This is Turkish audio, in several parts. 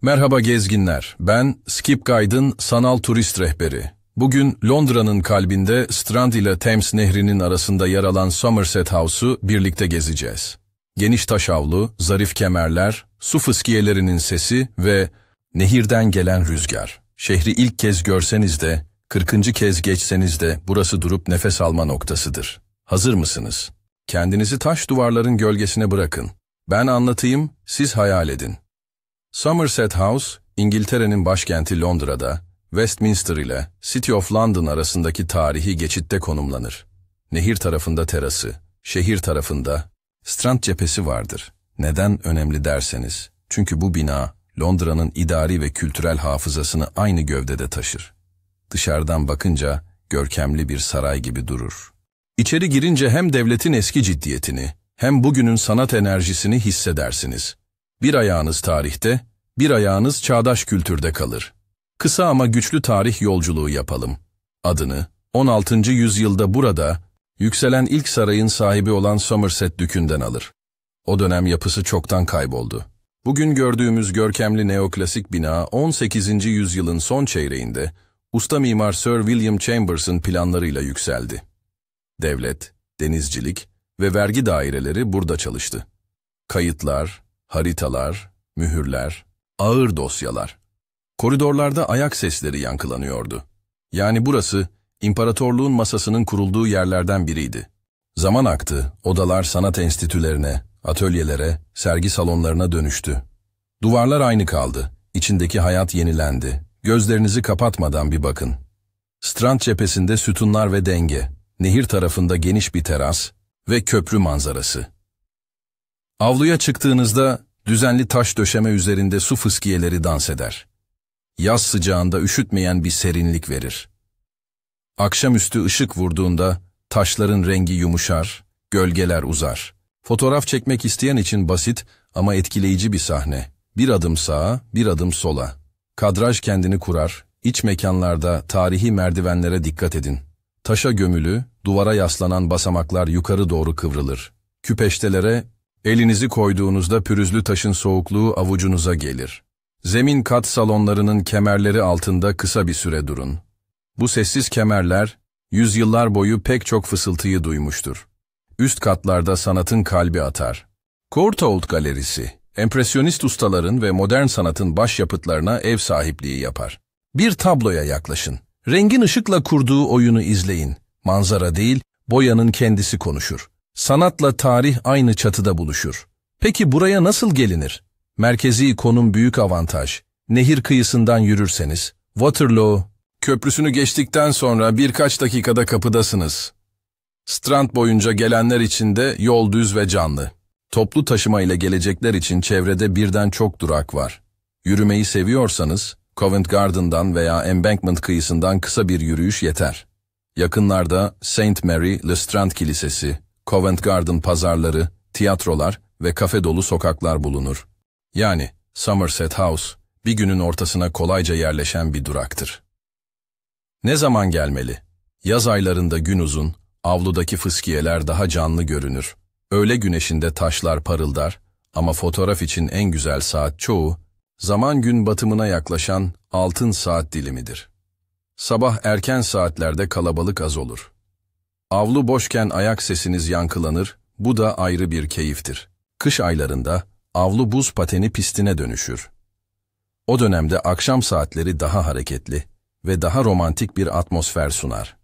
Merhaba gezginler, ben Skip Guide'ın sanal turist rehberi. Bugün Londra'nın kalbinde Strand ile Thames Nehri'nin arasında yer alan Somerset House'u birlikte gezeceğiz. Geniş taş avlu, zarif kemerler, su fıskiyelerinin sesi ve nehirden gelen rüzgar. Şehri ilk kez görseniz de, 40. kez geçseniz de burası durup nefes alma noktasıdır. Hazır mısınız? Kendinizi taş duvarların gölgesine bırakın. Ben anlatayım, siz hayal edin. Somerset House, İngiltere'nin başkenti Londra'da, Westminster ile City of London arasındaki tarihi geçitte konumlanır. Nehir tarafında terası, şehir tarafında Strand cephesi vardır. Neden önemli derseniz, çünkü bu bina Londra'nın idari ve kültürel hafızasını aynı gövdede taşır. Dışarıdan bakınca görkemli bir saray gibi durur. İçeri girince hem devletin eski ciddiyetini, hem bugünün sanat enerjisini hissedersiniz. Bir ayağınız tarihte, bir ayağınız çağdaş kültürde kalır. Kısa ama güçlü tarih yolculuğu yapalım. Adını, 16. yüzyılda burada, yükselen ilk sarayın sahibi olan Somerset Dükü'nden alır. O dönem yapısı çoktan kayboldu. Bugün gördüğümüz görkemli neoklasik bina, 18. yüzyılın son çeyreğinde, usta mimar Sir William Chambers'ın planlarıyla yükseldi. Devlet, denizcilik ve vergi daireleri burada çalıştı. Kayıtlar, haritalar, mühürler, ağır dosyalar. Koridorlarda ayak sesleri yankılanıyordu. Yani burası, imparatorluğun masasının kurulduğu yerlerden biriydi. Zaman aktı, odalar sanat enstitülerine, atölyelere, sergi salonlarına dönüştü. Duvarlar aynı kaldı, içindeki hayat yenilendi. Gözlerinizi kapatmadan bir bakın. Strand cephesinde sütunlar ve denge, nehir tarafında geniş bir teras ve köprü manzarası. Avluya çıktığınızda düzenli taş döşeme üzerinde su fıskiyeleri dans eder. Yaz sıcağında üşütmeyen bir serinlik verir. Akşamüstü ışık vurduğunda taşların rengi yumuşar, gölgeler uzar. Fotoğraf çekmek isteyen için basit ama etkileyici bir sahne. Bir adım sağa, bir adım sola. Kadraj kendini kurar, iç mekanlarda tarihi merdivenlere dikkat edin. Taşa gömülü, duvara yaslanan basamaklar yukarı doğru kıvrılır. Küpeştelere elinizi koyduğunuzda pürüzlü taşın soğukluğu avucunuza gelir. Zemin kat salonlarının kemerleri altında kısa bir süre durun. Bu sessiz kemerler, yüzyıllar boyu pek çok fısıltıyı duymuştur. Üst katlarda sanatın kalbi atar. Courtauld Galerisi, empresyonist ustaların ve modern sanatın başyapıtlarına ev sahipliği yapar. Bir tabloya yaklaşın. Rengin ışıkla kurduğu oyunu izleyin. Manzara değil, boyanın kendisi konuşur. Sanatla tarih aynı çatıda buluşur. Peki buraya nasıl gelinir? Merkezi konum büyük avantaj. Nehir kıyısından yürürseniz, Waterloo Köprüsü'nü geçtikten sonra birkaç dakikada kapıdasınız. Strand boyunca gelenler için de yol düz ve canlı. Toplu taşıma ile gelecekler için çevrede birden çok durak var. Yürümeyi seviyorsanız, Covent Garden'dan veya Embankment kıyısından kısa bir yürüyüş yeter. Yakınlarda St. Mary Le Strand Kilisesi, Covent Garden pazarları, tiyatrolar ve kafe dolu sokaklar bulunur. Yani Somerset House, bir günün ortasına kolayca yerleşen bir duraktır. Ne zaman gelmeli? Yaz aylarında gün uzun, avludaki fıskiyeler daha canlı görünür. Öğle güneşinde taşlar parıldar ama fotoğraf için en güzel saat çoğu, zaman gün batımına yaklaşan altın saat dilimidir. Sabah erken saatlerde kalabalık az olur. Avlu boşken ayak sesiniz yankılanır, bu da ayrı bir keyiftir. Kış aylarında avlu buz pateni pistine dönüşür. O dönemde akşam saatleri daha hareketli ve daha romantik bir atmosfer sunar.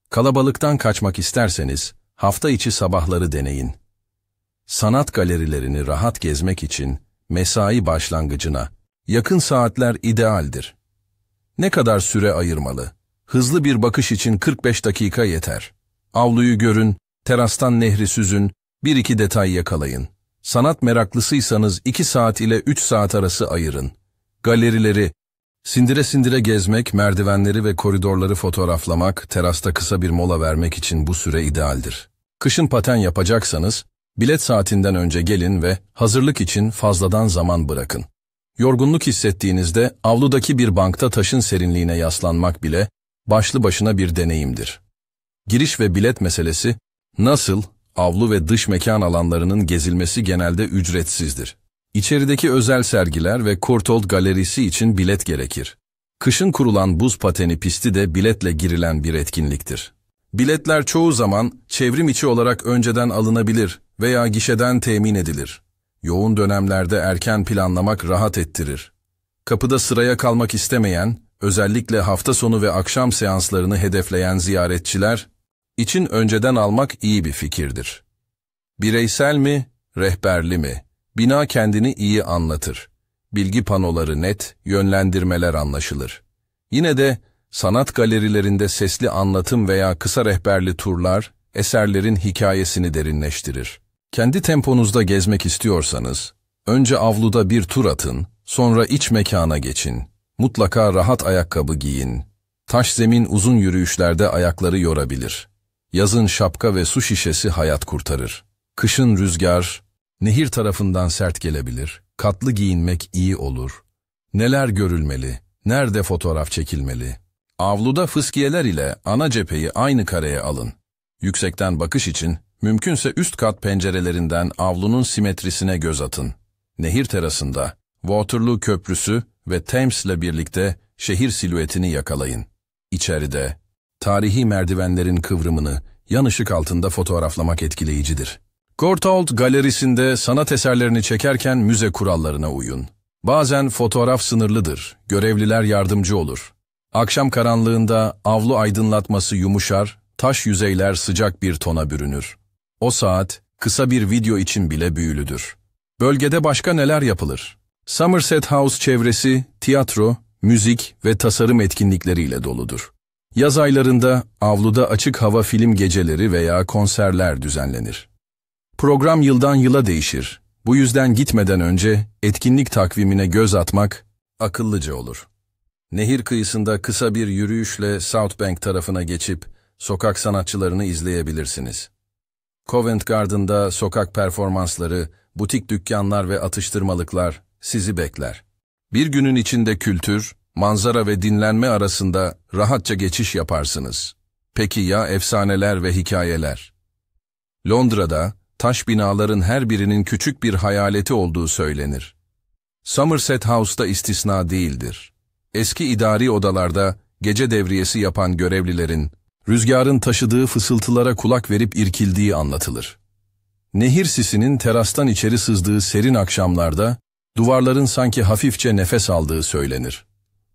Kalabalıktan kaçmak isterseniz hafta içi sabahları deneyin. Sanat galerilerini rahat gezmek için mesai başlangıcına yakın saatler idealdir. Ne kadar süre ayırmalı? Hızlı bir bakış için 45 dakika yeter. Avluyu görün, terastan nehri süzün, bir iki detay yakalayın. Sanat meraklısıysanız 2 saat ile 3 saat arası ayırın. Galerileri sindire sindire gezmek, merdivenleri ve koridorları fotoğraflamak, terasta kısa bir mola vermek için bu süre idealdir. Kışın paten yapacaksanız, bilet saatinden önce gelin ve hazırlık için fazladan zaman bırakın. Yorgunluk hissettiğinizde avludaki bir bankta taşın serinliğine yaslanmak bile başlı başına bir deneyimdir. Giriş ve bilet meselesi nasıl? Avlu ve dış mekan alanlarının gezilmesi genelde ücretsizdir. İçerideki özel sergiler ve Courtauld Galerisi için bilet gerekir. Kışın kurulan buz pateni pisti de biletle girilen bir etkinliktir. Biletler çoğu zaman çevrim içi olarak önceden alınabilir veya gişeden temin edilir. Yoğun dönemlerde erken planlamak rahat ettirir. Kapıda sıraya kalmak istemeyen, özellikle hafta sonu ve akşam seanslarını hedefleyen ziyaretçiler için önceden almak iyi bir fikirdir. Bireysel mi, rehberli mi? Bina kendini iyi anlatır. Bilgi panoları net, yönlendirmeler anlaşılır. Yine de sanat galerilerinde sesli anlatım veya kısa rehberli turlar, eserlerin hikayesini derinleştirir. Kendi temponuzda gezmek istiyorsanız, önce avluda bir tur atın, sonra iç mekana geçin. Mutlaka rahat ayakkabı giyin. Taş zemin uzun yürüyüşlerde ayakları yorabilir. Yazın şapka ve su şişesi hayat kurtarır. Kışın rüzgar, nehir tarafından sert gelebilir. Katlı giyinmek iyi olur. Neler görülmeli, nerede fotoğraf çekilmeli? Avluda fıskiyeler ile ana cepheyi aynı kareye alın. Yüksekten bakış için, mümkünse üst kat pencerelerinden avlunun simetrisine göz atın. Nehir terasında, Waterloo Köprüsü ve Thames'le birlikte şehir silüetini yakalayın. İçeride, tarihi merdivenlerin kıvrımını yan ışık altında fotoğraflamak etkileyicidir. Courtauld Galerisi'nde sanat eserlerini çekerken müze kurallarına uyun. Bazen fotoğraf sınırlıdır, görevliler yardımcı olur. Akşam karanlığında avlu aydınlatması yumuşar, taş yüzeyler sıcak bir tona bürünür. O saat, kısa bir video için bile büyülüdür. Bölgede başka neler yapılır? Somerset House çevresi, tiyatro, müzik ve tasarım etkinlikleriyle doludur. Yaz aylarında avluda açık hava film geceleri veya konserler düzenlenir. Program yıldan yıla değişir. Bu yüzden gitmeden önce etkinlik takvimine göz atmak akıllıca olur. Nehir kıyısında kısa bir yürüyüşle South Bank tarafına geçip sokak sanatçılarını izleyebilirsiniz. Covent Garden'da sokak performansları, butik dükkanlar ve atıştırmalıklar sizi bekler. Bir günün içinde kültür, manzara ve dinlenme arasında rahatça geçiş yaparsınız. Peki ya efsaneler ve hikayeler? Londra'da taş binaların her birinin küçük bir hayaleti olduğu söylenir. Somerset House'da istisna değildir. Eski idari odalarda gece devriyesi yapan görevlilerin, rüzgarın taşıdığı fısıltılara kulak verip irkildiği anlatılır. Nehir sisinin terastan içeri sızdığı serin akşamlarda, duvarların sanki hafifçe nefes aldığı söylenir.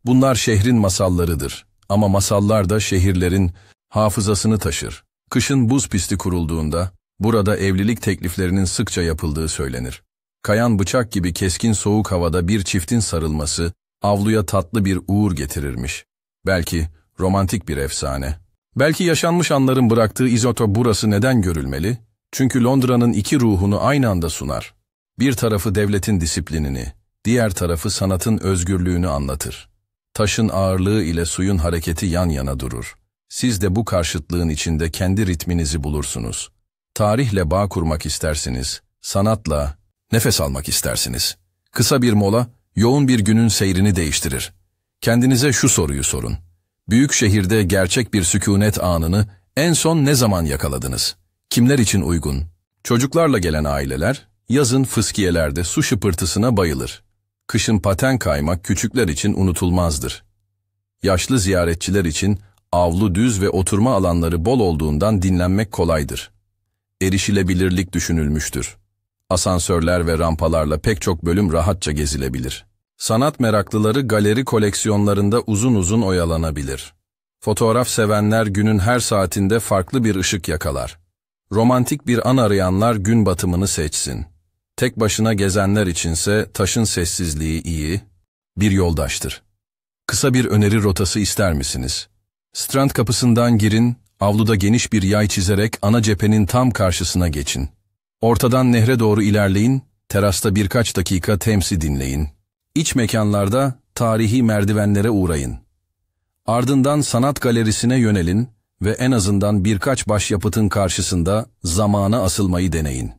Bunlar şehrin masallarıdır ama masallar da şehirlerin hafızasını taşır. Kışın buz pisti kurulduğunda, burada evlilik tekliflerinin sıkça yapıldığı söylenir. Kayan bıçak gibi keskin soğuk havada bir çiftin sarılması, avluya tatlı bir uğur getirirmiş. Belki romantik bir efsane. Belki yaşanmış anların bıraktığı izotop burası neden görülmeli? Çünkü Londra'nın iki ruhunu aynı anda sunar. Bir tarafı devletin disiplinini, diğer tarafı sanatın özgürlüğünü anlatır. Taşın ağırlığı ile suyun hareketi yan yana durur. Siz de bu karşıtlığın içinde kendi ritminizi bulursunuz. Tarihle bağ kurmak istersiniz, sanatla nefes almak istersiniz. Kısa bir mola, yoğun bir günün seyrini değiştirir. Kendinize şu soruyu sorun. Büyük şehirde gerçek bir sükunet anını en son ne zaman yakaladınız? Kimler için uygun? Çocuklarla gelen aileler, yazın fıskiyelerde su şıpırtısına bayılır. Kışın paten kaymak küçükler için unutulmazdır. Yaşlı ziyaretçiler için avlu düz ve oturma alanları bol olduğundan dinlenmek kolaydır. Erişilebilirlik düşünülmüştür. Asansörler ve rampalarla pek çok bölüm rahatça gezilebilir. Sanat meraklıları galeri koleksiyonlarında uzun uzun oyalanabilir. Fotoğraf sevenler günün her saatinde farklı bir ışık yakalar. Romantik bir an arayanlar gün batımını seçsin. Tek başına gezenler içinse taşın sessizliği iyi bir yoldaştır. Kısa bir öneri rotası ister misiniz? Strand kapısından girin, avluda geniş bir yay çizerek ana cephenin tam karşısına geçin. Ortadan nehre doğru ilerleyin, terasta birkaç dakika Thames'i dinleyin. İç mekanlarda tarihi merdivenlere uğrayın. Ardından sanat galerisine yönelin ve en azından birkaç başyapıtın karşısında zamana asılmayı deneyin.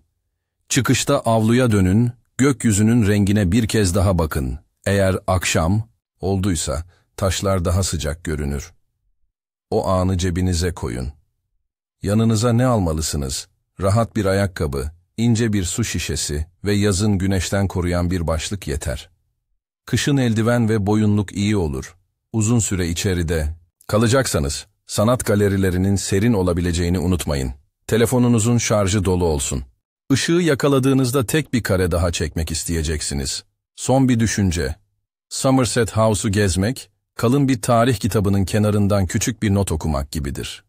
Çıkışta avluya dönün, gökyüzünün rengine bir kez daha bakın. Eğer akşam olduysa taşlar daha sıcak görünür. O anı cebinize koyun. Yanınıza ne almalısınız? Rahat bir ayakkabı, ince bir su şişesi ve yazın güneşten koruyan bir başlık yeter. Kışın eldiven ve boyunluk iyi olur. Uzun süre içeride kalacaksanız, sanat galerilerinin serin olabileceğini unutmayın. Telefonunuzun şarjı dolu olsun. Işığı yakaladığınızda tek bir kare daha çekmek isteyeceksiniz. Son bir düşünce. Somerset House'u gezmek, kalın bir tarih kitabının kenarından küçük bir not okumak gibidir.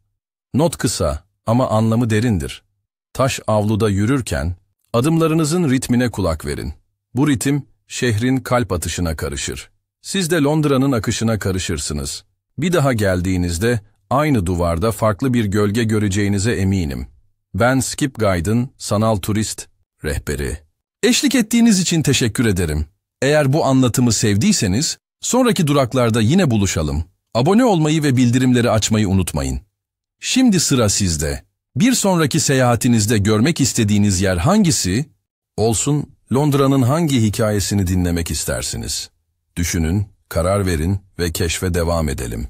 Not kısa ama anlamı derindir. Taş avluda yürürken, adımlarınızın ritmine kulak verin. Bu ritim, şehrin kalp atışına karışır. Siz de Londra'nın akışına karışırsınız. Bir daha geldiğinizde, aynı duvarda farklı bir gölge göreceğinize eminim. Ben Skip Guide'ın sanal turist rehberi. Eşlik ettiğiniz için teşekkür ederim. Eğer bu anlatımı sevdiyseniz, sonraki duraklarda yine buluşalım. Abone olmayı ve bildirimleri açmayı unutmayın. Şimdi sıra sizde. Bir sonraki seyahatinizde görmek istediğiniz yer hangisi? Olsun, Londra'nın hangi hikayesini dinlemek istersiniz? Düşünün, karar verin ve keşfe devam edelim.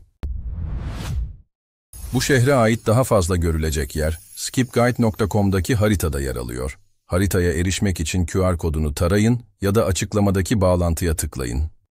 Bu şehre ait daha fazla görülecek yer, skipguide.com'daki haritada yer alıyor. Haritaya erişmek için QR kodunu tarayın ya da açıklamadaki bağlantıya tıklayın.